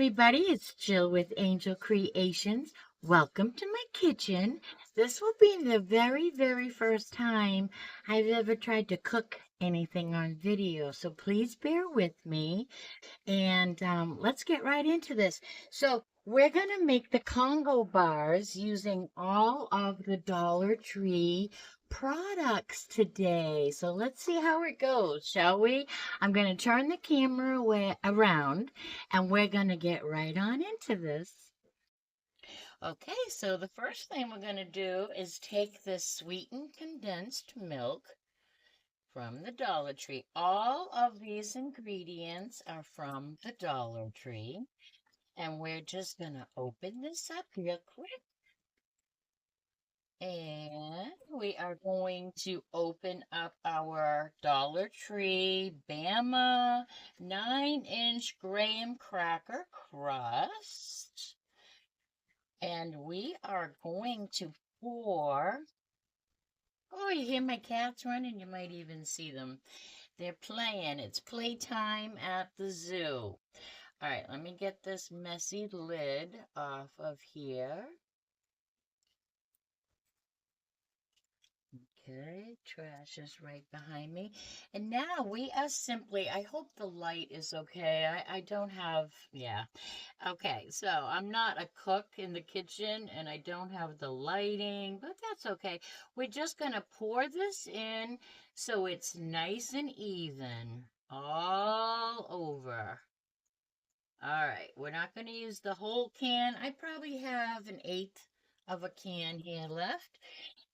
everybody, it's Jill with Angel Creations. Welcome to my kitchen. This will be the very first time I've ever tried to cook anything on video, so please bear with me. And let's get right into this. So we're going to make the Congo bars using all of the Dollar Tree products today. So let's see how it goes, shall we? I'm going to turn the camera around and we're going to get right on into this. Okay, so the first thing we're going to do is take this sweetened condensed milk from the Dollar Tree. All of these ingredients are from the Dollar Tree. And we're just going to open this up real quick. And we are going to open up our Dollar Tree Bama 9-inch graham cracker crust. And we are going to pour. Oh, you hear my cats running? You might even see them. They're playing. It's playtime at the zoo. All right, let me get this messy lid off of here. Okay, trash is right behind me. And now we are simply, I hope the light is okay. I don't have, yeah. Okay, so I'm not a cook in the kitchen and I don't have the lighting, but that's okay. We're just going to pour this in so it's nice and even all over. All right, we're not going to use the whole can. I probably have an eighth of a can here left.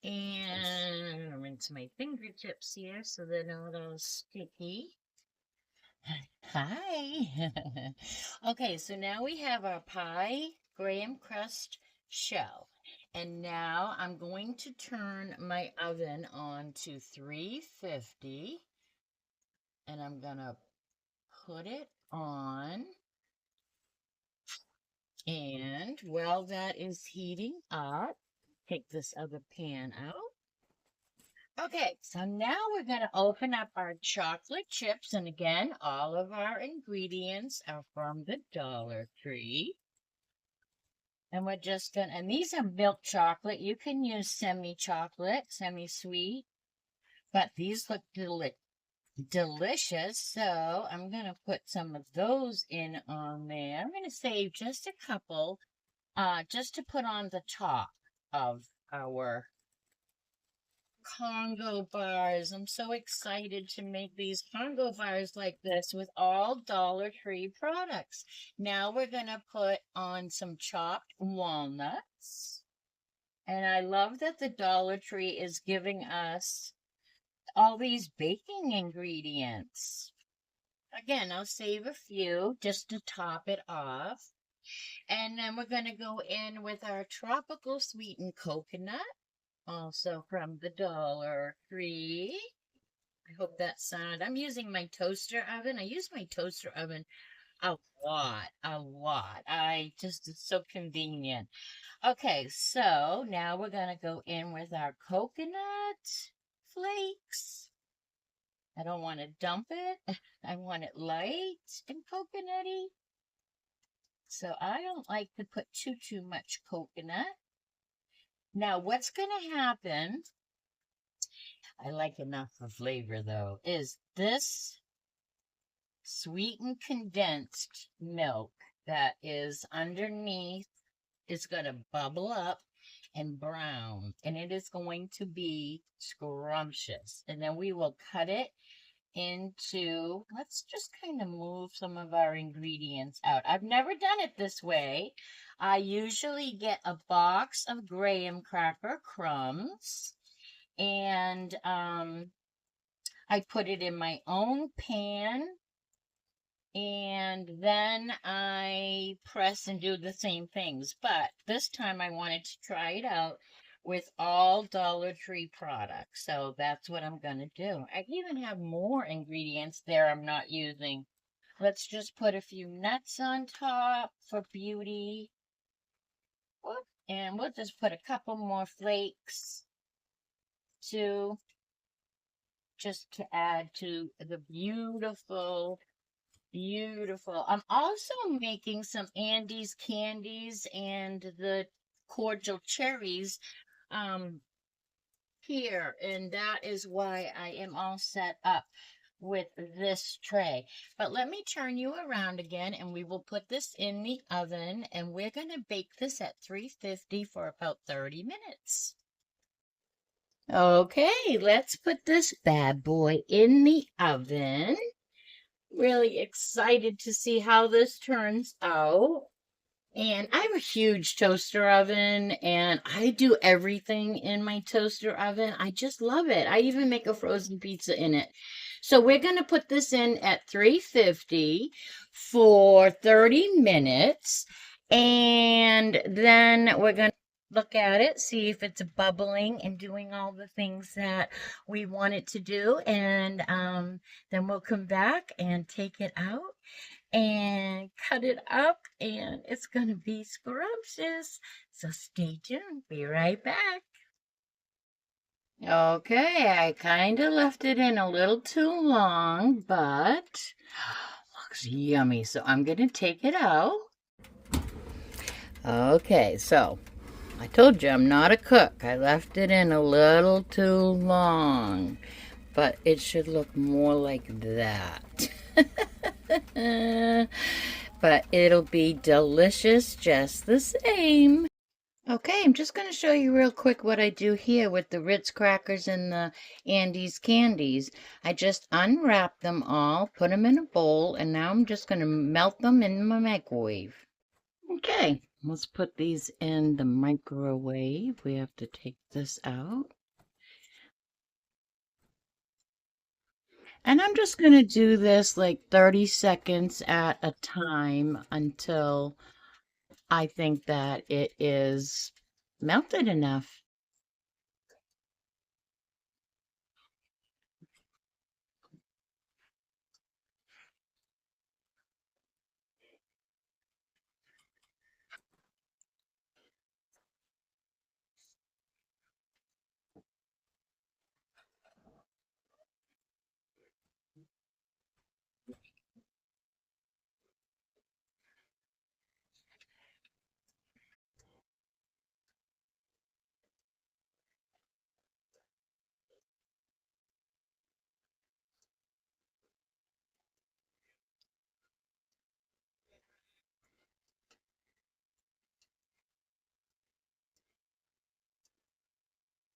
And I'm rinse my fingertips here so they're not all sticky. Hi. Okay, so now we have our pie graham crust shell. And now I'm going to turn my oven on to 350. And I'm going to put it on. And while that is heating up, take this other pan out. Okay, so now we're going to open up our chocolate chips. And again, all of our ingredients are from the Dollar Tree. And we're just going to, and these are milk chocolate. You can use semi-chocolate, semi-sweet, but these look delicious. So I'm going to put some of those in on there. I'm going to save just a couple, just to put on the top of our Congo bars. I'm so excited to make these Congo bars like this with all Dollar Tree products. Now we're going to put on some chopped walnuts. And I love that the Dollar Tree is giving us all these baking ingredients. Again, I'll save a few just to top it off. And then we're going to go in with our tropical sweetened coconut, also from the Dollar Tree. I hope that sounded. I'm using my toaster oven. I use my toaster oven a lot. It's so convenient. Okay, so now we're going to go in with our coconut flakes. I don't want to dump it. I want it light and coconutty. So I don't like to put too much coconut. Now what's going to happen, I like enough for flavor though, is this sweetened condensed milk that is underneath is going to bubble up and brown, and it is going to be scrumptious. And then we will cut it into, let's just kind of move some of our ingredients out. I've never done it this way. I usually get a box of graham cracker crumbs and I put it in my own pan and then I press and do the same things. But this time I wanted to try it out with all Dollar Tree products. So that's what I'm going to do. I even have more ingredients there I'm not using. Let's just put a few nuts on top for beauty. And we'll just put a couple more flakes too, just to add to the beautiful Beautiful. I'm also making some Andes candies and the cordial cherries um here, and that is why I am all set up with this tray. But let me turn you around again, and we will put this in the oven, and we're going to bake this at 350 for about 30 minutes. Okay, let's put this bad boy in the oven. Really excited to see how this turns out. And I have a huge toaster oven, and I do everything in my toaster oven. I just love it. I even make a frozen pizza in it. So we're going to put this in at 350 for 30 minutes. And then we're going to look at it, see if it's bubbling and doing all the things that we want it to do. And then we'll come back and take it out and cut it up, and it's going to be scrumptious. So stay tuned. Be right back. Okay, I kind of left it in a little too long, but looks yummy. So I'm going to take it out. Okay, so I told you I'm not a cook. I left it in a little too long, but it should look more like that. But it'll be delicious just the same. Okay, I'm just going to show you real quick what I do here with the Ritz crackers and the Andes candies. I just unwrap them all, put them in a bowl, and now I'm just going to melt them in my microwave. Okay, let's put these in the microwave. We have to take this out. And I'm just going to do this like 30 seconds at a time until I think that it is melted enough.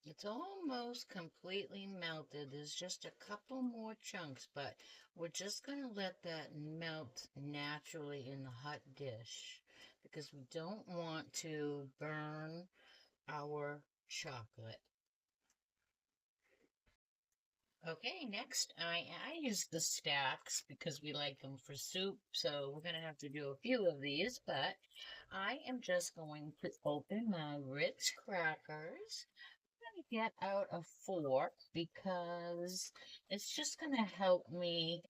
It's almost completely melted. There's just a couple more chunks, but we're just going to let that melt naturally in the hot dish because we don't want to burn our chocolate. Okay, next I use the stacks because we like them for soup, so we're going to have to do a few of these, but I am just going to open my Ritz crackers. Get out a fork because it's just going to help me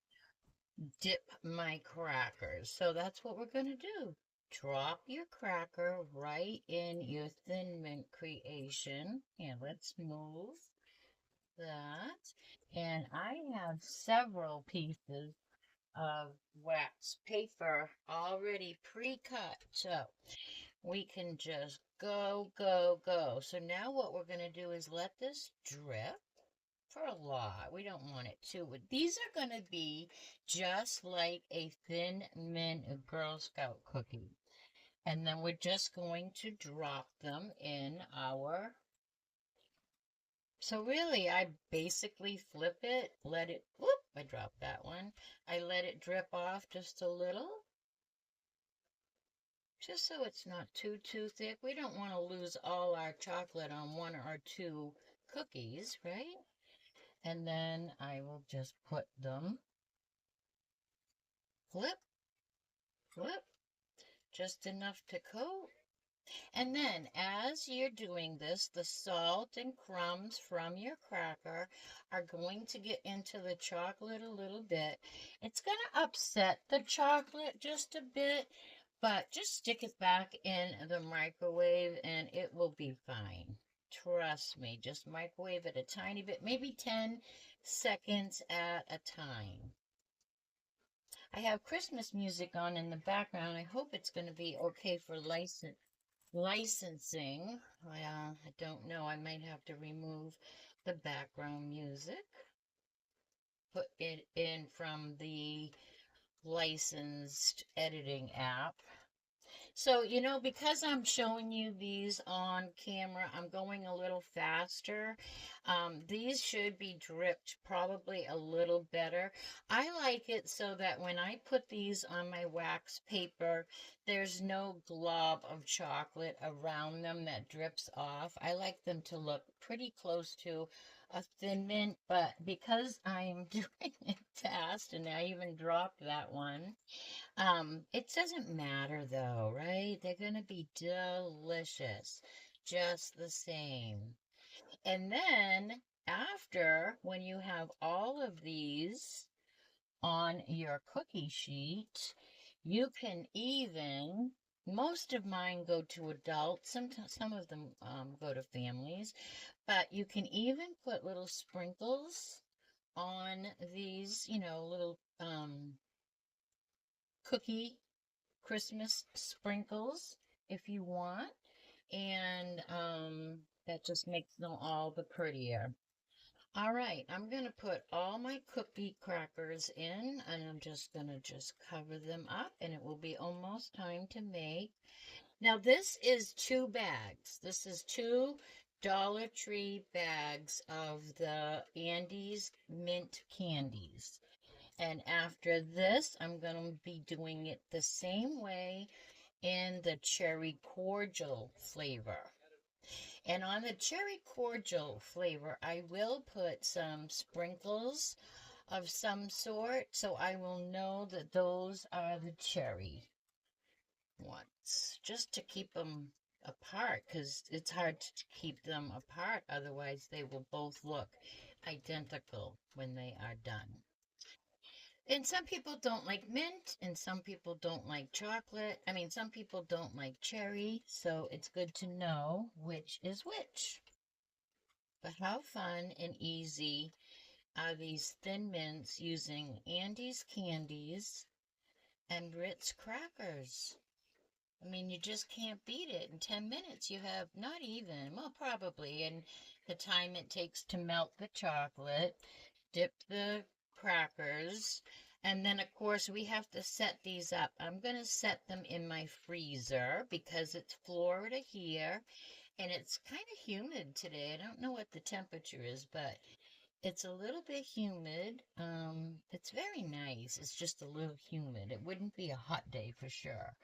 dip my crackers. So that's what we're going to do. Drop your cracker right in your Thin Mint creation. And let's move that. And I have several pieces of wax paper already pre-cut. So we can just go, go, go. So now what we're going to do is let this drip for a lot. We don't want it to. These are going to be just like a Thin Mint Girl Scout cookie. And then we're just going to drop them in our... So really, I basically flip it, let it... Whoop, I dropped that one. I let it drip off just a little. Just so it's not too thick. We don't want to lose all our chocolate on one or two cookies, right? And then I will just put them, flip, flip, just enough to coat. And then as you're doing this, the salt and crumbs from your cracker are going to get into the chocolate a little bit. It's going to upset the chocolate just a bit, but just stick it back in the microwave and it will be fine. Trust me, just microwave it a tiny bit, maybe 10 seconds at a time. I have Christmas music on in the background. I hope it's going to be okay for licensing. I don't know. I might have to remove the background music, put it in from the licensed editing app. So, you know, because I'm showing you these on camera, I'm going a little faster. These should be dripped probably a little better. I like it so that when I put these on my wax paper, there's no glob of chocolate around them that drips off. I like them to look pretty close to a Thin Mint, but because I'm doing it fast, and I even dropped that one, it doesn't matter though, right? They're gonna be delicious, just the same. And then after, when you have all of these on your cookie sheet, you can even, most of mine go to adults, some of them go to families, but you can even put little sprinkles on these, you know, little cookie Christmas sprinkles if you want, and that just makes them all the prettier. All right, I'm going to put all my cookie crackers in, and I'm just going to just cover them up, and it will be almost time to make. Now, this is 2 bags. This is 2 Dollar Tree bags of the Andes mint candies. And after this, I'm going to be doing it the same way in the cherry cordial flavor. And on the cherry cordial flavor, I will put some sprinkles of some sort, so I will know that those are the cherry ones, just to keep them apart, because it's hard to keep them apart, otherwise they will both look identical when they are done. And some people don't like mint, and some people don't like chocolate. I mean, some people don't like cherry, so it's good to know which is which. But how fun and easy are these Thin Mints using Andes candies and Ritz crackers? I mean, you just can't beat it. In 10 minutes, you have not even, well, probably, and the time it takes to melt the chocolate, dip the crackers, and then, of course, we have to set these up. I'm going to set them in my freezer because it's Florida here, and it's kind of humid today. I don't know what the temperature is, but it's a little bit humid. It's very nice. It's just a little humid. It wouldn't be a hot day for sure.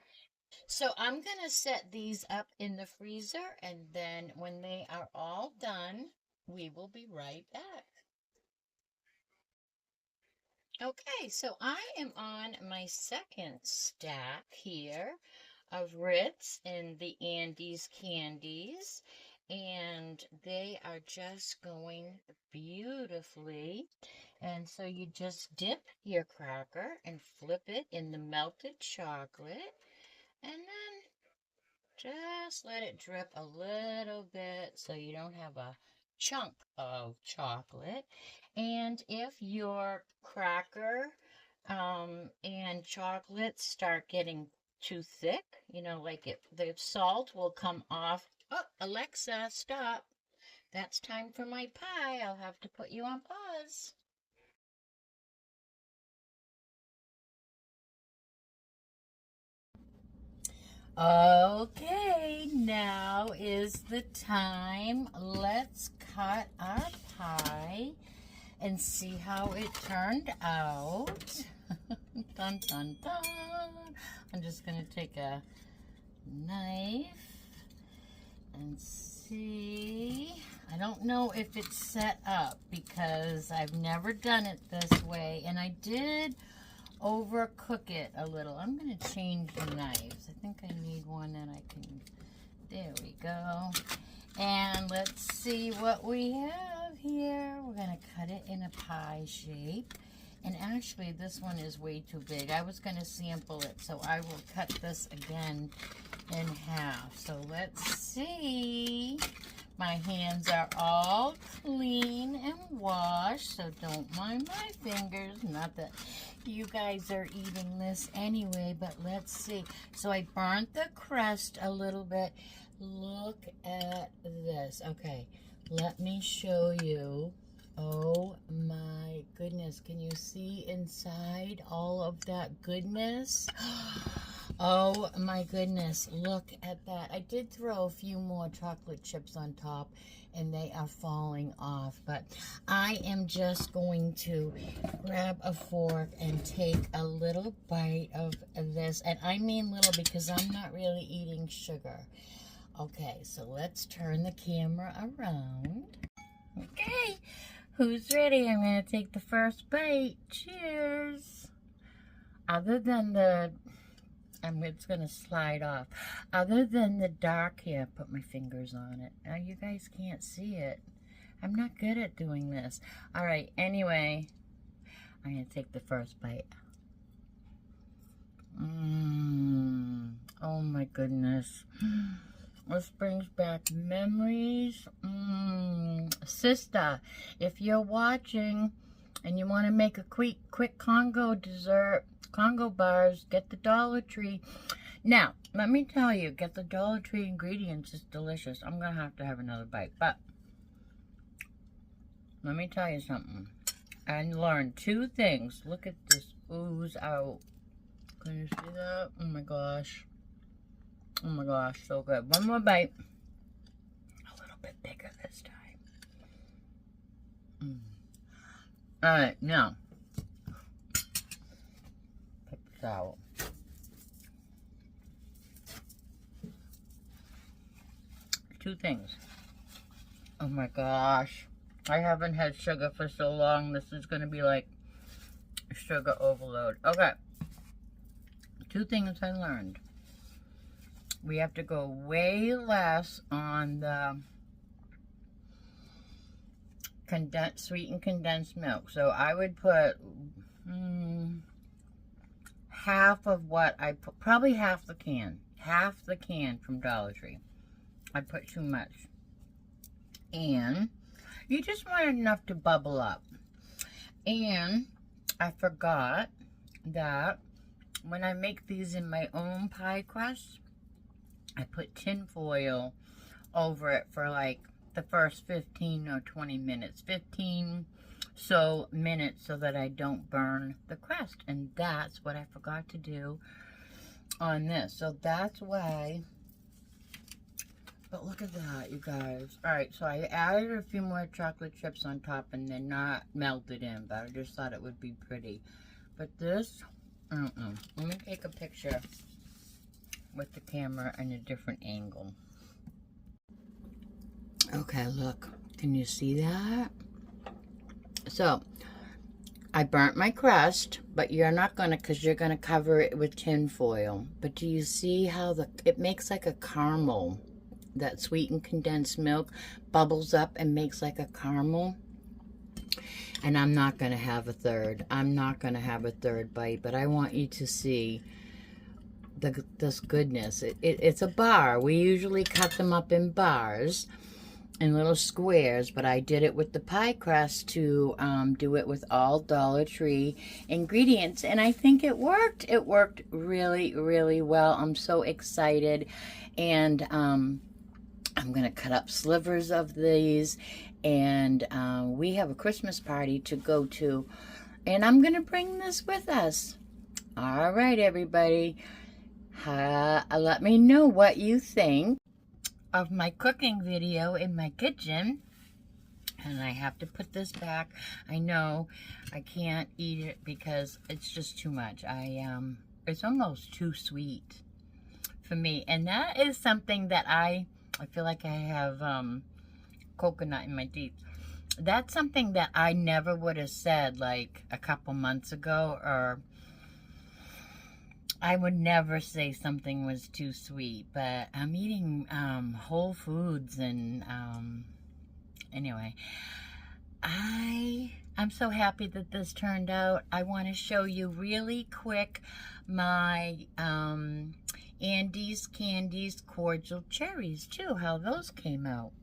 So I'm going to set these up in the freezer, and then when they are all done, we will be right back. Okay, so I am on my second stack here of Ritz and the Andes candies, and they are just going beautifully. And so you just dip your cracker and flip it in the melted chocolate, and then just let it drip a little bit so you don't have a chunk of chocolate. And if your cracker and chocolate start getting too thick, you know, like the salt will come off. Oh, Alexa, stop. That's time for my pie. I'll have to put you on pause. Okay, now is the time. Let's cut our pie and see how it turned out. Dun, dun, dun. I'm just going to take a knife and see. I don't know if it's set up because I've never done it this way, and I did overcook it a little. I'm going to change the knives. I think I need one that I can, there we go. And let's see what we have here. We're going to cut it in a pie shape. And actually, this one is way too big. I was going to sample it, so I will cut this again in half. So let's see. My hands are all clean and wash, so don't mind my fingers. Not that you guys are eating this anyway, but let's see. So I burnt the crust a little bit. Look at this. Okay, let me show you. Oh my goodness, can you see inside all of that goodness? Oh my goodness, look at that. I did throw a few more chocolate chips on top and they are falling off, but I am just going to grab a fork and take a little bite of this, and I mean little because I'm not really eating sugar. Okay, so let's turn the camera around. Okay, who's ready? I'm going to take the first bite. Cheers. Other than the, it's going to slide off. Other than the dark here, put my fingers on it. Now you guys can't see it. I'm not good at doing this. All right, anyway, I'm going to take the first bite. Oh my goodness. This brings back memories. Sister, if you're watching and you want to make a quick Congo dessert, Congo bars, get the Dollar Tree. Now, let me tell you, get the Dollar Tree ingredients. It's delicious. I'm going to have another bite, but let me tell you something. I learned two things. Look at this ooze out. Can you see that? Oh my gosh. Oh my gosh, so good. One more bite. A little bit bigger this time. Alright, now. Put this out. Two things. Oh my gosh. I haven't had sugar for so long. This is going to be like sugar overload. Okay. Two things I learned. We have to go way less on the sweetened condensed milk. So I would put half of what I put, probably half the can from Dollar Tree. I put too much. And you just want enough to bubble up. And I forgot that when I make these in my own pie crust, I put tin foil over it for like the first 15 or 20 minutes. 15 minutes so that I don't burn the crust. And that's what I forgot to do on this. So that's why. But look at that, you guys. Alright, so I added a few more chocolate chips on top and they're not melted in, but I just thought it would be pretty. But this, let me take a picture with the camera in a different angle. Okay, look. Can you see that? So, I burnt my crust, but you're not going to, because you're going to cover it with tin foil. But do you see how it makes like a caramel? That sweetened condensed milk bubbles up and makes like a caramel. And I'm not going to have a third. I'm not going to have a third bite, but I want you to see this goodness. It's a bar. We usually cut them up in bars, in little squares, but I did it with the pie crust to do it with all Dollar Tree ingredients, and I think it worked. It worked really, really well. I'm so excited, and I'm gonna cut up slivers of these, and we have a Christmas party to go to, and I'm gonna bring this with us. All right, everybody. Let me know what you think of my cooking video in my kitchen. And I have to put this back. I know I can't eat it because it's just too much. It's almost too sweet for me. And that is something that I feel like I have coconut in my teeth. That's something that I never would have said like a couple months ago, or I would never say something was too sweet, but I'm eating Whole Foods, and anyway, I'm so happy that this turned out. I want to show you really quick my Andes Candies cordial cherries too, how those came out.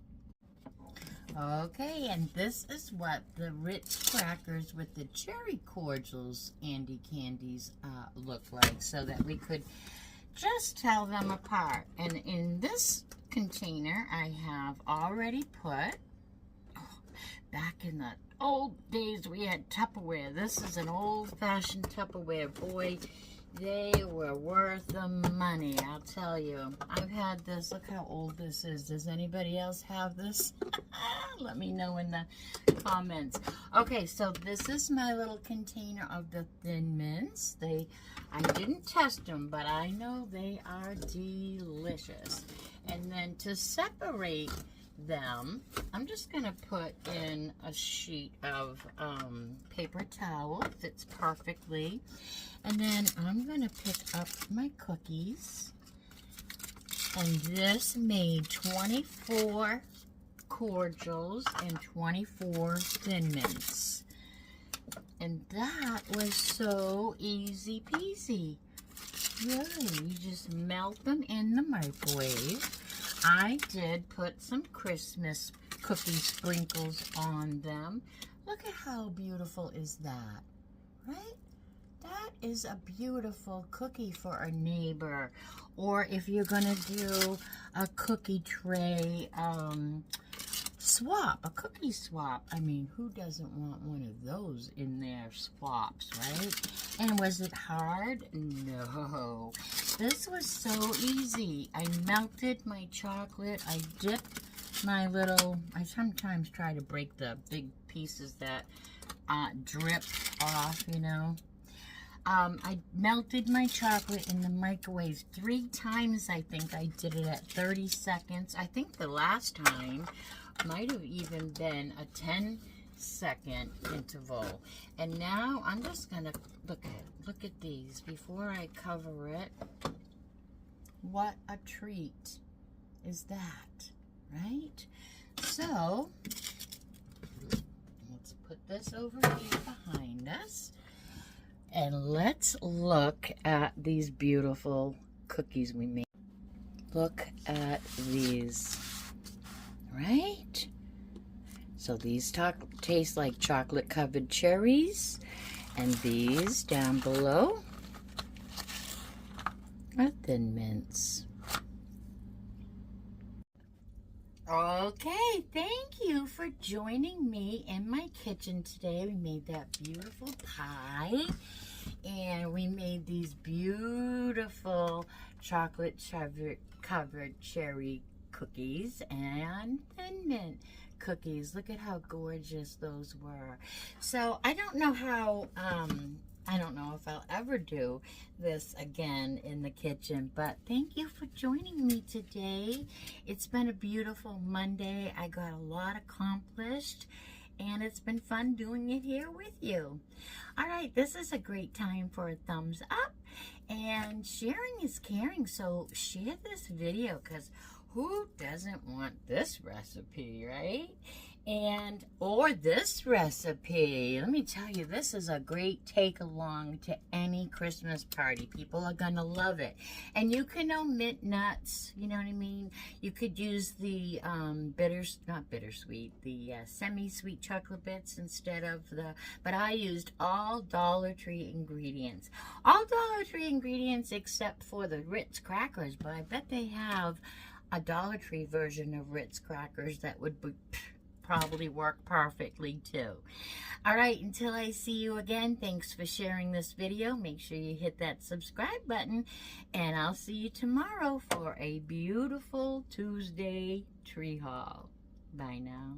Okay, and this is what the Ritz crackers with the cherry cordials Andy candies look like, so that we could just tell them apart. And in this container, I have already put, back in the old days we had Tupperware. This is an old-fashioned Tupperware. Boy, they were worth the money, I'll tell you. I've had this. Look how old this is. Does anybody else have this? Let me know in the comments. Okay, so this is my little container of the Thin Mints. I didn't test them, but I know they are delicious. And then to separate them, I'm just going to put in a sheet of paper towel. Fits perfectly. And then I'm going to pick up my cookies. And this made 24 cordials and 24 Thin Mints. And that was so easy peasy. Really, you just melt them in the microwave. I did put some Christmas cookie sprinkles on them. Look at how beautiful is that, right? That is a beautiful cookie for a neighbor. Or if you're gonna do a cookie tray swap, a cookie swap. I mean, who doesn't want one of those in their swaps, right? And was it hard? No. This was so easy. I melted my chocolate. I dipped my little, I sometimes try to break the big pieces that drip off, you know. I melted my chocolate in the microwave 3 times. I think I did it at 30 seconds. I think the last time might have even been a 10-second interval. And now I'm just gonna look at these before I cover it. What a treat is that, right? So let's put this over here behind us. And let's look at these beautiful cookies we made. Look at these, right? So these taste like chocolate covered cherries. And these down below are Thin Mints. Okay, thank you for joining me in my kitchen today. We made that beautiful pie, and we made these beautiful chocolate covered cherry cookies and Thin Mint cookies. Look at how gorgeous those were. So I don't know how, I don't know if I'll ever do this again in the kitchen, but thank you for joining me today. It's been a beautiful Monday. I got a lot accomplished, and it's been fun doing it here with you. All right, this is a great time for a thumbs up, and sharing is caring, so share this video, because who doesn't want this recipe, right? And, or this recipe. Let me tell you, this is a great take along to any Christmas party. People are gonna love it. And you can omit nuts, you know what I mean? You could use the the semi-sweet chocolate bits instead of but I used all Dollar Tree ingredients. All Dollar Tree ingredients except for the Ritz crackers, but I bet they have a Dollar Tree version of Ritz crackers that would be probably work perfectly too. All right, until I see you again, thanks for sharing this video. Make sure you hit that subscribe button, and I'll see you tomorrow for a beautiful Tuesday tree haul. Bye now.